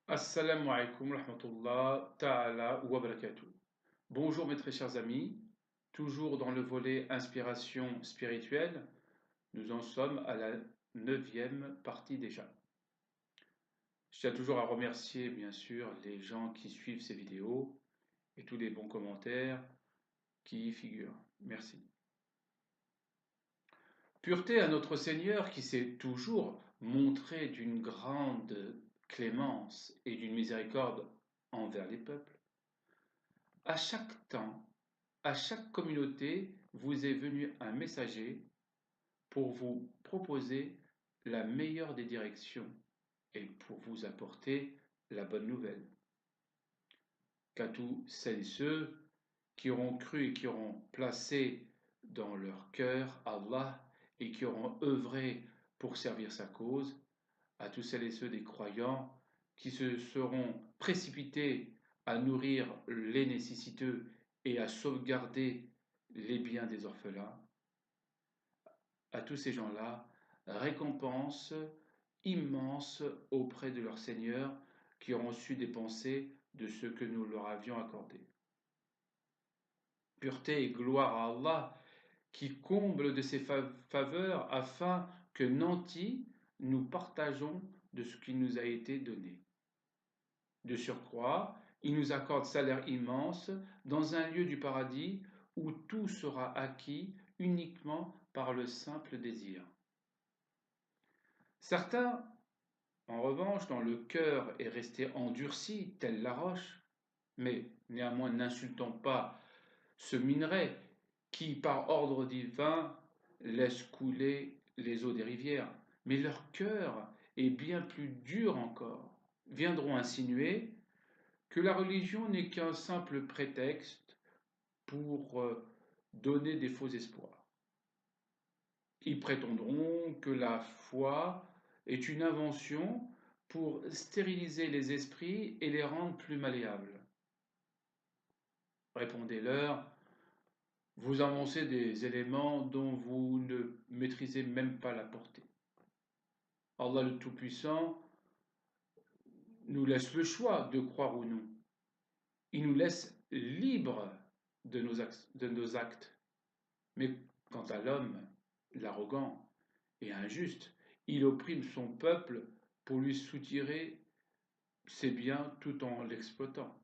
Assalamu alaikum wa rahmatullah ta'ala wa barakatuh. Bonjour mes très chers amis, toujours dans le volet inspiration spirituelle, nous en sommes à la neuvième partie déjà. Je tiens toujours à remercier bien sûr les gens qui suivent ces vidéos et tous les bons commentaires qui y figurent. Merci. Pureté à notre Seigneur qui s'est toujours montré d'une grande clémence et d'une miséricorde envers les peuples. À chaque temps, à chaque communauté vous est venu un messager pour vous proposer la meilleure des directions et pour vous apporter la bonne nouvelle. Qu'à tous celles et ceux qui auront cru et qui auront placé dans leur cœur Allah et qui auront œuvré pour servir sa cause, à tous celles et ceux des croyants qui se seront précipités à nourrir les nécessiteux et à sauvegarder les biens des orphelins, à tous ces gens-là, récompense immense auprès de leur Seigneur qui auront su dépenser de ce que nous leur avions accordé. Pureté et gloire à Allah qui comble de ses faveurs afin que nantis nous partageons de ce qui nous a été donné. De surcroît, il nous accorde salaire immense dans un lieu du paradis où tout sera acquis uniquement par le simple désir. Certains, en revanche, dont le cœur est resté endurci, telle la roche, mais néanmoins n'insultons pas ce minerai qui, par ordre divin, laisse couler les eaux des rivières, mais leur cœur est bien plus dur encore, viendront insinuer que la religion n'est qu'un simple prétexte pour donner des faux espoirs. Ils prétendront que la foi est une invention pour stériliser les esprits et les rendre plus malléables. Répondez-leur, vous avancez des éléments dont vous ne maîtrisez même pas la portée. Allah le Tout-Puissant nous laisse le choix de croire ou non. Il nous laisse libres de nos actes. Mais quant à l'homme, l'arrogant et injuste, il opprime son peuple pour lui soutirer ses biens tout en l'exploitant.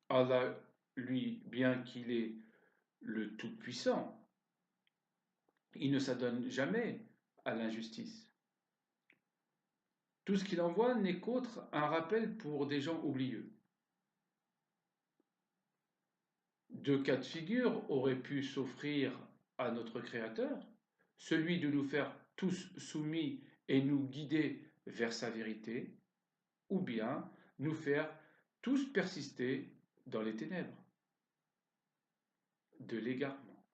Allah, lui, bien qu'il est le Tout-Puissant, il ne s'adonne jamais à l'injustice. Tout ce qu'il envoie n'est qu'autre un rappel pour des gens oublieux. Deux cas de figure auraient pu s'offrir à notre Créateur, celui de nous faire tous soumis et nous guider vers sa vérité, ou bien nous faire tous persister dans les ténèbres de l'égarement.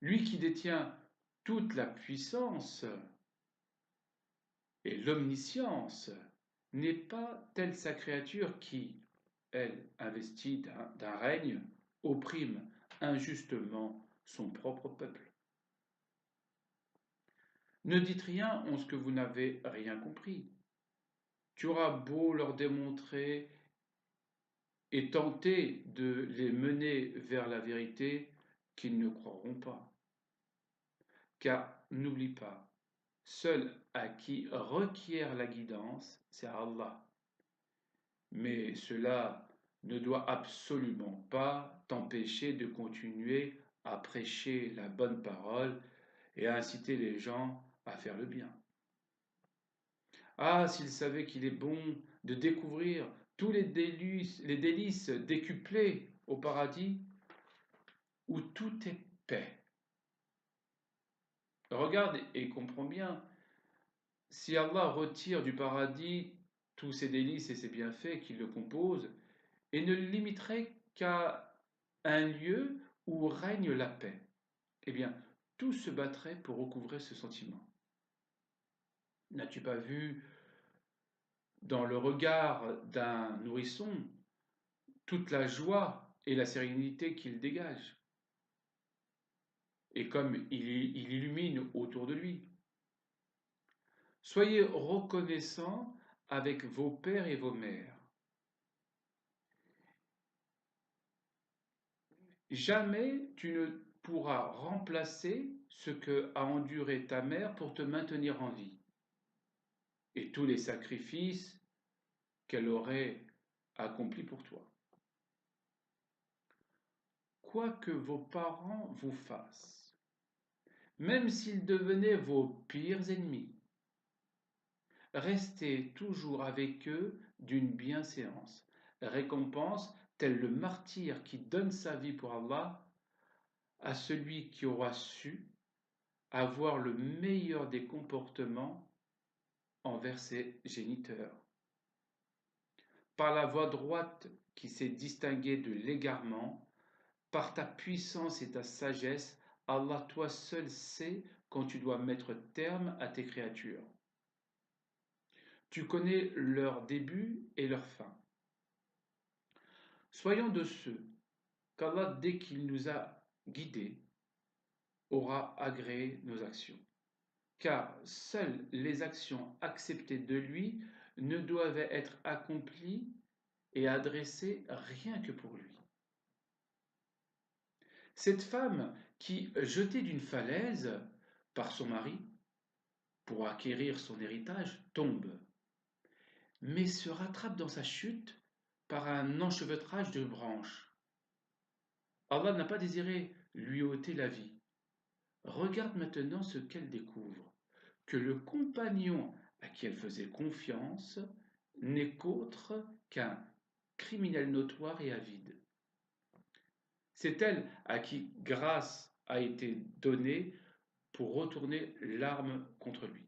Lui qui détient toute la puissance et l'omniscience n'est pas telle sa créature qui, elle, investie d'un règne, opprime injustement son propre peuple. Ne dites rien en ce que vous n'avez rien compris. Tu auras beau leur démontrer et tenter de les mener vers la vérité, qu'ils ne croiront pas. Car n'oublie pas, seul à qui requiert la guidance, c'est Allah. Mais cela ne doit absolument pas t'empêcher de continuer à prêcher la bonne parole et à inciter les gens à faire le bien. Ah, s'ils savaient qu'il est bon de découvrir tous les délices décuplés au paradis, où tout est paix. Regarde et comprends bien, si Allah retire du paradis tous ses délices et ses bienfaits qui le composent, et ne le limiterait qu'à un lieu où règne la paix, eh bien, tout se battrait pour recouvrer ce sentiment. N'as-tu pas vu dans le regard d'un nourrisson toute la joie et la sérénité qu'il dégage, et comme il illumine autour de lui? Soyez reconnaissants avec vos pères et vos mères. Jamais tu ne pourras remplacer ce que a enduré ta mère pour te maintenir en vie et tous les sacrifices qu'elle aurait accomplis pour toi. Quoi que vos parents vous fassent, même s'ils devenaient vos pires ennemis, restez toujours avec eux d'une bienséance, récompense tel le martyr qui donne sa vie pour Allah à celui qui aura su avoir le meilleur des comportements envers ses géniteurs. Par la voie droite qui s'est distinguée de l'égarement, par ta puissance et ta sagesse, Allah toi seul sait quand tu dois mettre terme à tes créatures. Tu connais leur début et leur fin. Soyons de ceux qu'Allah, dès qu'il nous a guidés, aura agréé nos actions. Car seules les actions acceptées de lui ne doivent être accomplies et adressées rien que pour lui. Cette femme qui, jetée d'une falaise par son mari pour acquérir son héritage, tombe, mais se rattrape dans sa chute par un enchevêtrage de branches. Allah n'a pas désiré lui ôter la vie. Regarde maintenant ce qu'elle découvre, que le compagnon à qui elle faisait confiance n'est qu'autre qu'un criminel notoire et avide. C'est elle à qui grâce a été donnée pour retourner l'arme contre lui.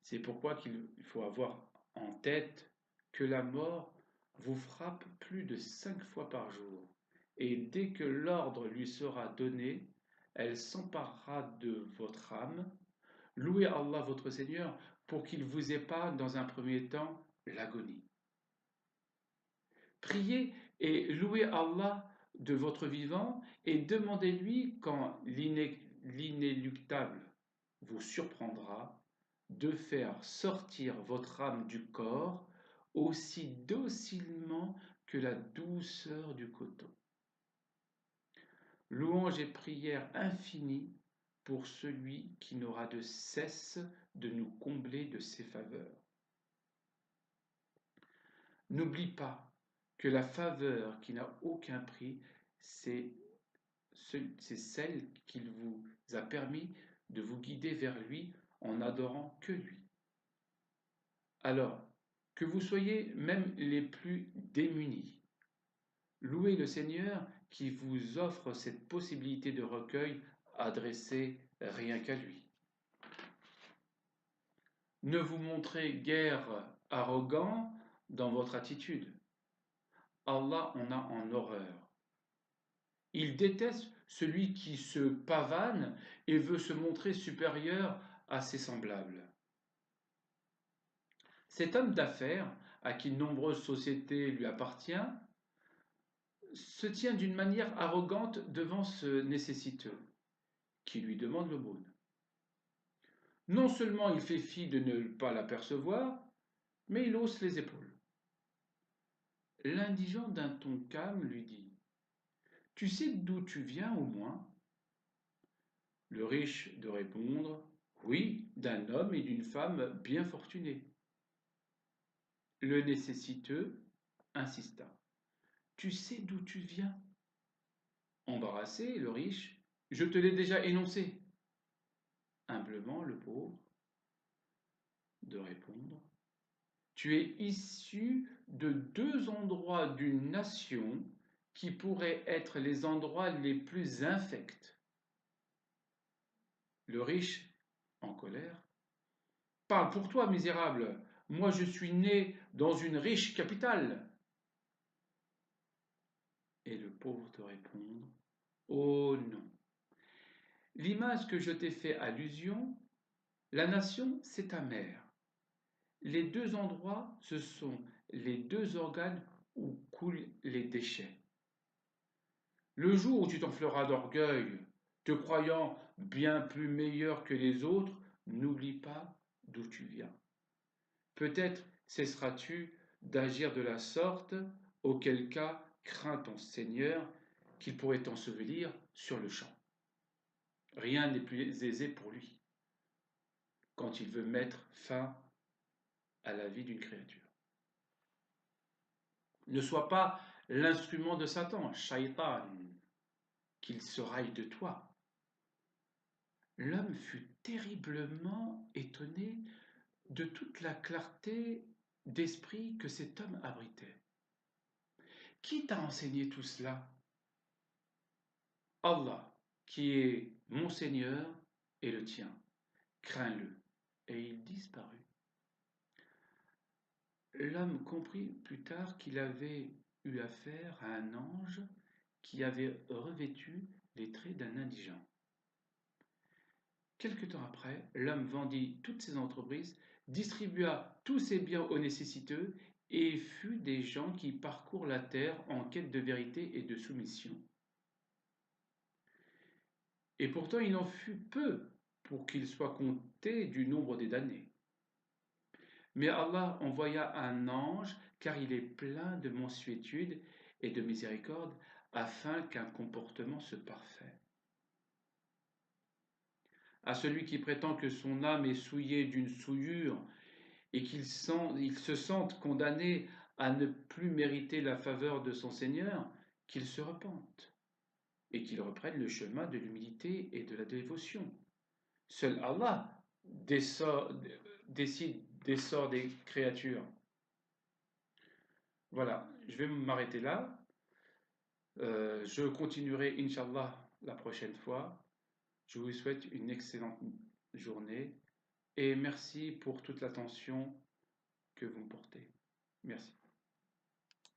C'est pourquoi qu'il faut avoir en tête que la mort vous frappe plus de 5 fois par jour, et dès que l'ordre lui sera donné, elle s'emparera de votre âme. Louez Allah votre Seigneur pour qu'il vous épargne dans un premier temps l'agonie. Priez et louez Allah de votre vivant et demandez-lui quand l'inéluctable vous surprendra de faire sortir votre âme du corps aussi docilement que la douceur du coton. Louange et prière infinie pour celui qui n'aura de cesse de nous combler de ses faveurs. N'oublie pas que la faveur qui n'a aucun prix, c'est celle qu'il vous a permis de vous guider vers lui en n'adorant que lui. Alors, que vous soyez même les plus démunis, louez le Seigneur qui vous offre cette possibilité de recueil adressée rien qu'à lui. Ne vous montrez guère arrogant dans votre attitude. Allah en a en horreur. Il déteste celui qui se pavane et veut se montrer supérieur à ses semblables. Cet homme d'affaires, à qui de nombreuses sociétés lui appartiennent, se tient d'une manière arrogante devant ce nécessiteux, qui lui demande l'aumône. Non seulement il fait fi de ne pas l'apercevoir, mais il hausse les épaules. L'indigent d'un ton calme lui dit: Tu sais d'où tu viens au moins? Le riche de répondre: Oui, d'un homme et d'une femme bien fortunés. Le nécessiteux insista: Tu sais d'où tu viens? Embarrassé, le riche: Je te l'ai déjà énoncé. Humblement, le pauvre de répondre: Tu es issu de deux endroits d'une nation qui pourraient être les endroits les plus infects. Le riche, en colère: Parle pour toi, misérable, moi je suis né dans une riche capitale. Et le pauvre de répondre: Oh non, l'image que je t'ai fait allusion, la nation, c'est ta mère. Les deux endroits, ce sont les deux organes où coulent les déchets. Le jour où tu t'enfleras d'orgueil, te croyant bien plus meilleur que les autres, n'oublie pas d'où tu viens. Peut-être cesseras-tu d'agir de la sorte, auquel cas crains ton Seigneur qu'il pourrait t'ensevelir sur le champ. Rien n'est plus aisé pour lui quand il veut mettre fin à la vie d'une créature. Ne sois pas l'instrument de Satan, Shaitan, qu'il se raille de toi. L'homme fut terriblement étonné de toute la clarté d'esprit que cet homme abritait. Qui t'a enseigné tout cela? Allah, qui est mon Seigneur et le tien. Crains-le. Et il disparut. L'homme comprit plus tard qu'il avait eu affaire à un ange qui avait revêtu les traits d'un indigent. Quelque temps après, l'homme vendit toutes ses entreprises, distribua tous ses biens aux nécessiteux et fut des gens qui parcourent la terre en quête de vérité et de soumission. Et pourtant il en fut peu pour qu'il soit compté du nombre des damnés. Mais Allah envoya un ange, car il est plein de mansuétude et de miséricorde, afin qu'un comportement se parfait. À celui qui prétend que son âme est souillée d'une souillure et qu'il se sente condamné à ne plus mériter la faveur de son Seigneur, qu'il se repente et qu'il reprenne le chemin de l'humilité et de la dévotion. Seul Allah décide des sorts des créatures. Voilà, je vais m'arrêter là. Je continuerai, Inch'Allah, la prochaine fois. Je vous souhaite une excellente journée et merci pour toute l'attention que vous me portez. Merci.